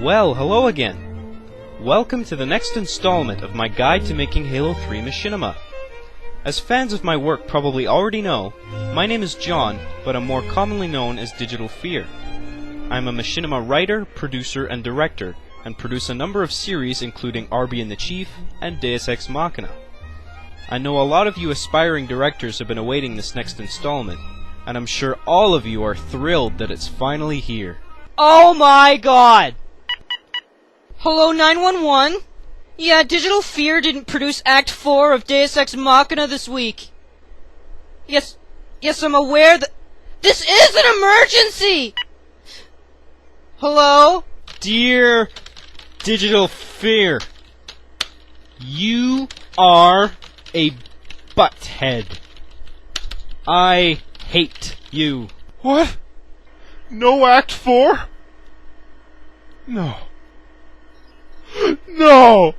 Well, hello again. Welcome to the next installment of my guide to making Halo 3 Machinima. As fans of my work probably already know, my name is John, but I'm more commonly known as DigitalPh33r. I'm a Machinima writer, producer, and director, and produce a number of series including Arby and the Chief and Deus Ex Machina. I know a lot of you aspiring directors have been awaiting this next installment, and I'm sure all of you are thrilled that it's finally here. Oh my god! Hello 911? Yeah, DigitalPh33r didn't produce Act 4 of Deus Ex Machina this week. Yes, I'm aware that... This is an emergency! Hello? Dear DigitalPh33r, you are a butthead. I hate you. What? No Act 4? No. No!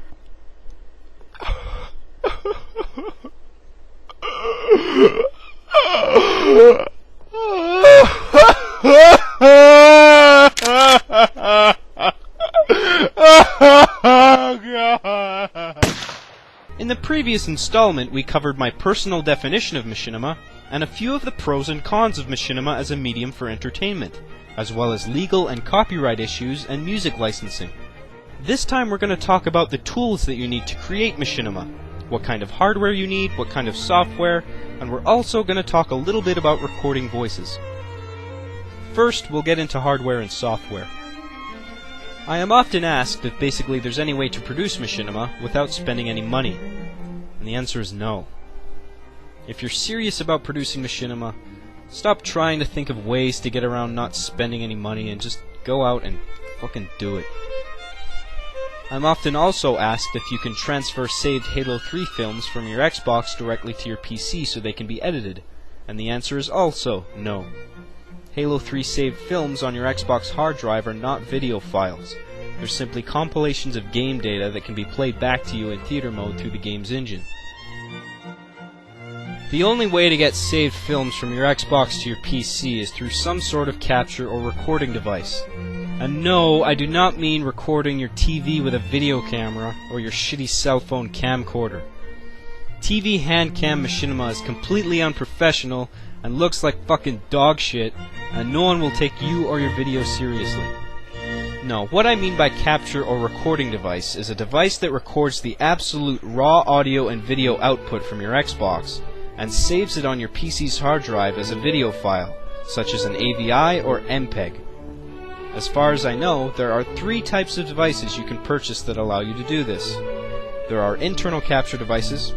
In the previous installment, we covered my personal definition of Machinima, and a few of the pros and cons of Machinima as a medium for entertainment, as well as legal and copyright issues and music licensing. This time we're going to talk about the tools that you need to create Machinima, what kind of hardware you need, what kind of software, and we're also going to talk a little bit about recording voices. First, we'll get into hardware and software. I am often asked if basically there's any way to produce Machinima without spending any money, and the answer is no. If you're serious about producing Machinima, stop trying to think of ways to get around not spending any money and just go out and fucking do it. I'm often also asked if you can transfer saved Halo 3 films from your Xbox directly to your PC so they can be edited, and the answer is also no. Halo 3 saved films on your Xbox hard drive are not video files. They're simply compilations of game data that can be played back to you in theater mode through the game's engine. The only way to get saved films from your Xbox to your PC is through some sort of capture or recording device. And no, I do not mean recording your TV with a video camera or your shitty cell phone camcorder. TV hand cam Machinima is completely unprofessional and looks like fucking dog shit, and no one will take you or your video seriously. No, what I mean by capture or recording device is a device that records the absolute raw audio and video output from your Xbox and saves it on your PC's hard drive as a video file, such as an AVI or MPEG. As far as I know, there are 3 types of devices you can purchase that allow you to do this. There are internal capture devices,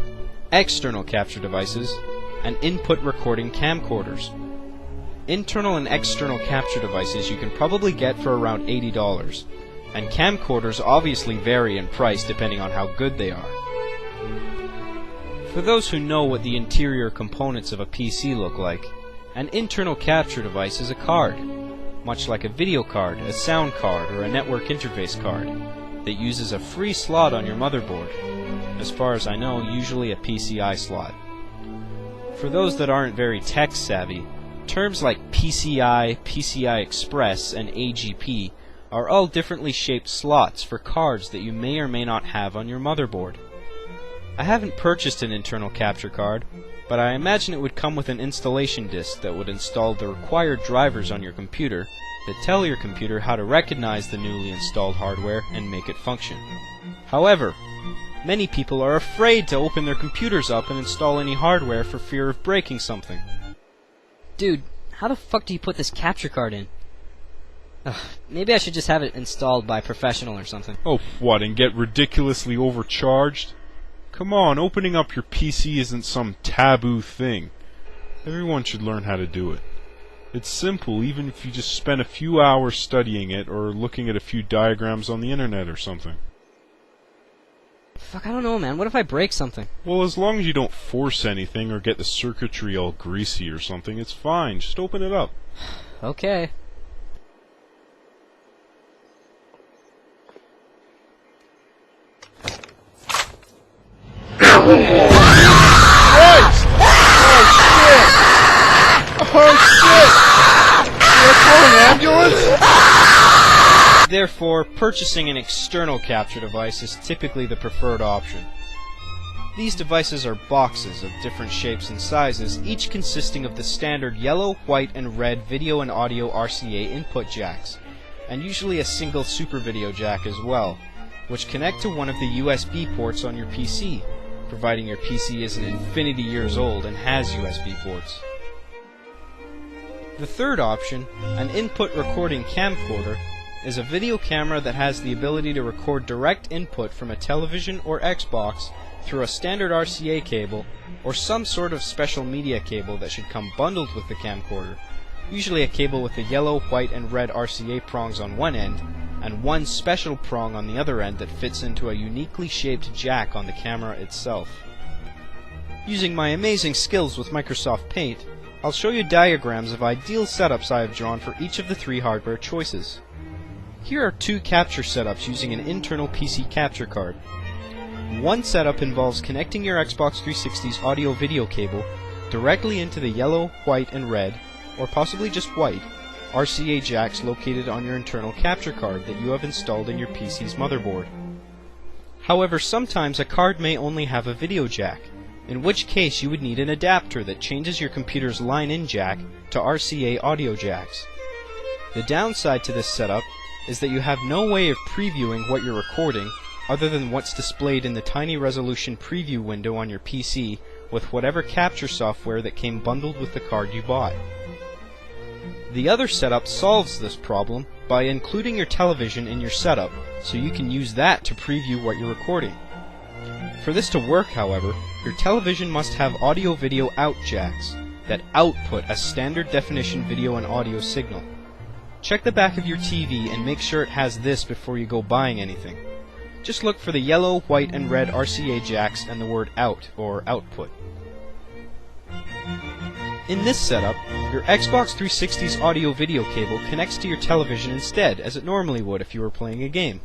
external capture devices, and input recording camcorders. Internal and external capture devices you can probably get for around $80, and camcorders obviously vary in price depending on how good they are. For those who know what the interior components of a PC look like, an internal capture device is a card, much like a video card, a sound card, or a network interface card, that uses a free slot on your motherboard. As far as I know, usually a PCI slot. For those that aren't very tech savvy, terms like PCI, PCI Express, and AGP are all differently shaped slots for cards that you may or may not have on your motherboard. I haven't purchased an internal capture card, but I imagine it would come with an installation disk that would install the required drivers on your computer that tell your computer how to recognize the newly installed hardware and make it function. However, many people are afraid to open their computers up and install any hardware for fear of breaking something. Dude, how the fuck do you put this capture card in? Maybe I should just have it installed by a professional or something. Oh, what, and get ridiculously overcharged? Come on, opening up your PC isn't some taboo thing. Everyone should learn how to do it. It's simple, even if you just spend a few hours studying it or looking at a few diagrams on the internet or something. Fuck, I don't know, man. What if I break something? Well, as long as you don't force anything or get the circuitry all greasy or something, it's fine. Just open it up. Okay. Christ! Oh shit! Oh shit! Should I call an ambulance? Therefore, purchasing an external capture device is typically the preferred option. These devices are boxes of different shapes and sizes, each consisting of the standard yellow, white, and red video and audio RCA input jacks, and usually a single super video jack as well, which connect to one of the USB ports on your PC, providing your PC isn't infinity years old and has USB ports. The third option, an input recording camcorder, is a video camera that has the ability to record direct input from a television or Xbox through a standard RCA cable or some sort of special media cable that should come bundled with the camcorder, usually a cable with the yellow, white, and red RCA prongs on one end and one special prong on the other end that fits into a uniquely shaped jack on the camera itself. Using my amazing skills with Microsoft Paint, I'll show you diagrams of ideal setups I have drawn for each of the three hardware choices. Here are two capture setups using an internal PC capture card. One setup involves connecting your Xbox 360's audio-video cable directly into the yellow, white, and red, or possibly just white, RCA jacks located on your internal capture card that you have installed in your PC's motherboard. However, sometimes a card may only have a video jack, in which case you would need an adapter that changes your computer's line-in jack to RCA audio jacks. The downside to this setup is that you have no way of previewing what you're recording other than what's displayed in the tiny resolution preview window on your PC with whatever capture software that came bundled with the card you bought. The other setup solves this problem by including your television in your setup so you can use that to preview what you're recording. For this to work, however, your television must have audio-video out jacks that output a standard definition video and audio signal. Check the back of your TV and make sure it has this before you go buying anything. Just look for the yellow, white, and red RCA jacks and the word out or output. In this setup, your Xbox 360's audio-video cable connects to your television instead, as it normally would if you were playing a game.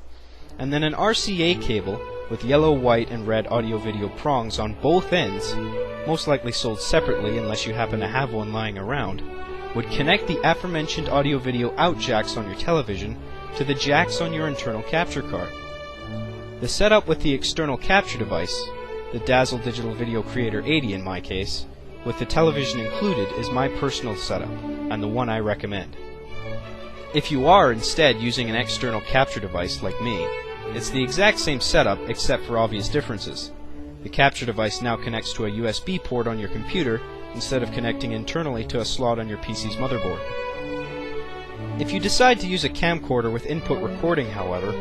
And then an RCA cable with yellow, white, and red audio-video prongs on both ends, most likely sold separately unless you happen to have one lying around, would connect the aforementioned audio-video out jacks on your television to the jacks on your internal capture card. The setup with the external capture device, the Dazzle Digital Video Creator 80 in my case, with the television included is my personal setup, and the one I recommend. If you are instead using an external capture device like me, it's the exact same setup except for obvious differences. The capture device now connects to a USB port on your computer instead of connecting internally to a slot on your PC's motherboard. If you decide to use a camcorder with input recording, however,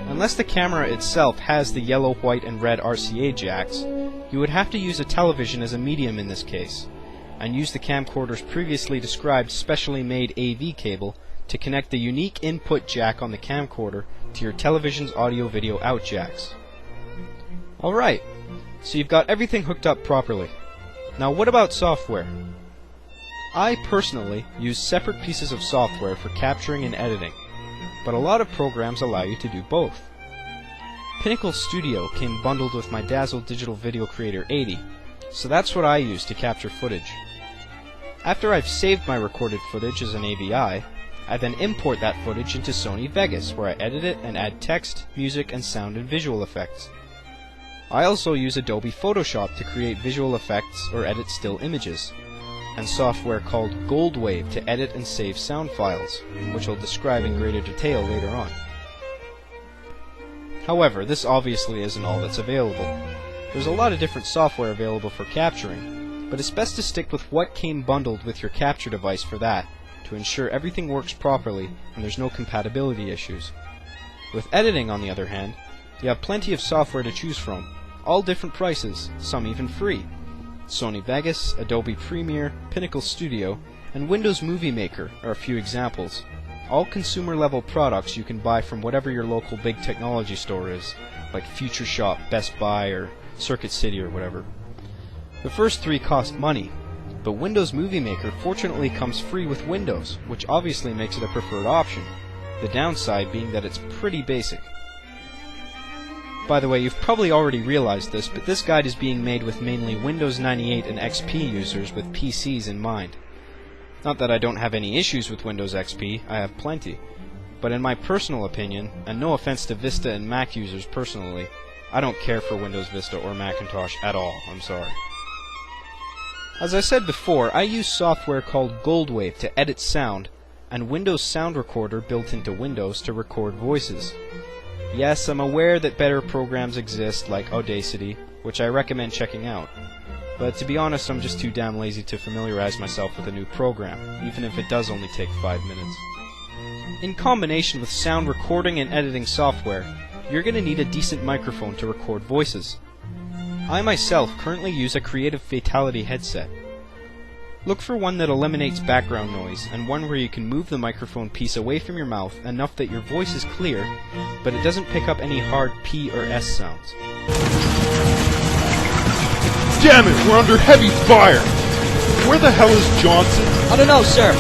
unless the camera itself has the yellow, white, and red RCA jacks, you would have to use a television as a medium in this case, and use the camcorder's previously described specially made AV cable to connect the unique input jack on the camcorder to your television's audio-video out jacks. Alright, so you've got everything hooked up properly. Now what about software? I personally use separate pieces of software for capturing and editing, but a lot of programs allow you to do both. Pinnacle Studio came bundled with my Dazzle Digital Video Creator 80, so that's what I use to capture footage. After I've saved my recorded footage as an AVI, I then import that footage into Sony Vegas, where I edit it and add text, music, and sound and visual effects. I also use Adobe Photoshop to create visual effects or edit still images, and software called Goldwave to edit and save sound files, which I'll describe in greater detail later on. However, this obviously isn't all that's available. There's a lot of different software available for capturing, but it's best to stick with what came bundled with your capture device for that, to ensure everything works properly and there's no compatibility issues. With editing, on the other hand, you have plenty of software to choose from, all different prices, some even free. Sony Vegas, Adobe Premiere, Pinnacle Studio, and Windows Movie Maker are a few examples. All consumer-level products you can buy from whatever your local big technology store is, like Future Shop, Best Buy, or Circuit City or whatever. The first three cost money, but Windows Movie Maker fortunately comes free with Windows, which obviously makes it a preferred option, the downside being that it's pretty basic. By the way, you've probably already realized this, but this guide is being made with mainly Windows 98 and XP users with PCs in mind. Not that I don't have any issues with Windows XP, I have plenty. but in my personal opinion, and no offense to Vista and Mac users personally, I don't care for Windows Vista or Macintosh at all, I'm sorry. As I said before, I use software called Goldwave to edit sound, and Windows Sound Recorder built into Windows to record voices. Yes, I'm aware that better programs exist like Audacity, which I recommend checking out. But to be honest, I'm just too damn lazy to familiarize myself with a new program, even if it does only take 5 minutes. In combination with sound recording and editing software, you're going to need a decent microphone to record voices. I myself currently use a Creative Fatality headset. Look for one that eliminates background noise, and one where you can move the microphone piece away from your mouth enough that your voice is clear, but it doesn't pick up any hard P or S sounds. Damn it, we're under heavy fire! Where the hell is Johnson? I don't know, sir.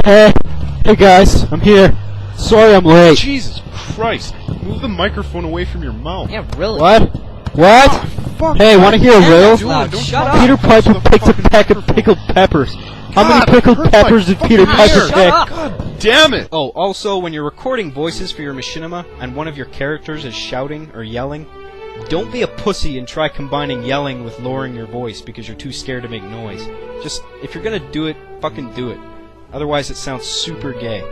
Hey guys, I'm here. Sorry I'm late. Jesus Christ! Move the microphone away from your mouth. Yeah, really. What? What? Fuck, Hey, wanna hear a riddle? Loud. Don't Shut talk up. Peter close to Piper the picked a fucking peck of microphone. pickled peppers. How God, many pickled hurt my peppers did Peter fucking Piper ear. pick? Shut up. God damn it! Oh, also, when you're recording voices for your machinima, and one of your characters is shouting or yelling, don't be a pussy and try combining yelling with lowering your voice because you're too scared to make noise. Just, if you're gonna do it, fucking do it. Otherwise it sounds super gay.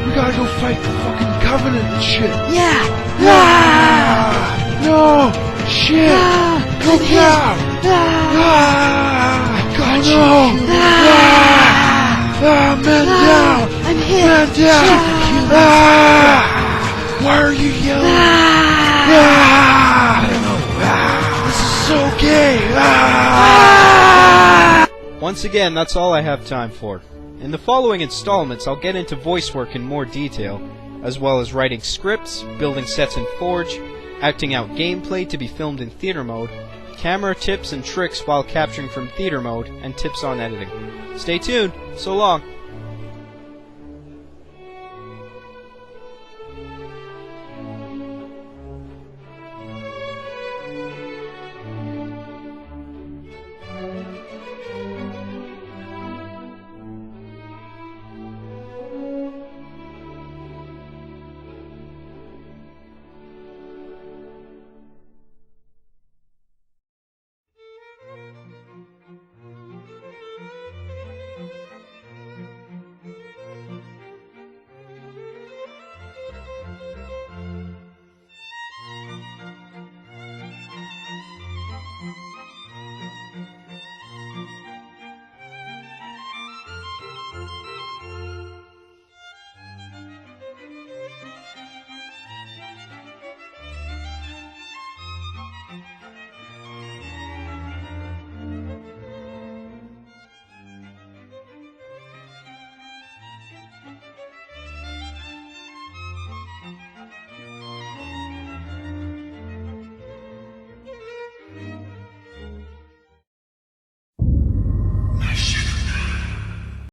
We gotta go fight the fucking Covenant and shit! Yeah. No! Shit! Look out! I got you! Man down! I'm hit. Man down! Why are you yelling? I don't know. This is so gay! Once again, that's all I have time for. In the following installments, I'll get into voice work in more detail, as well as writing scripts, building sets in Forge, acting out gameplay to be filmed in theater mode, camera tips and tricks while capturing from theater mode, and tips on editing. Stay tuned. So long.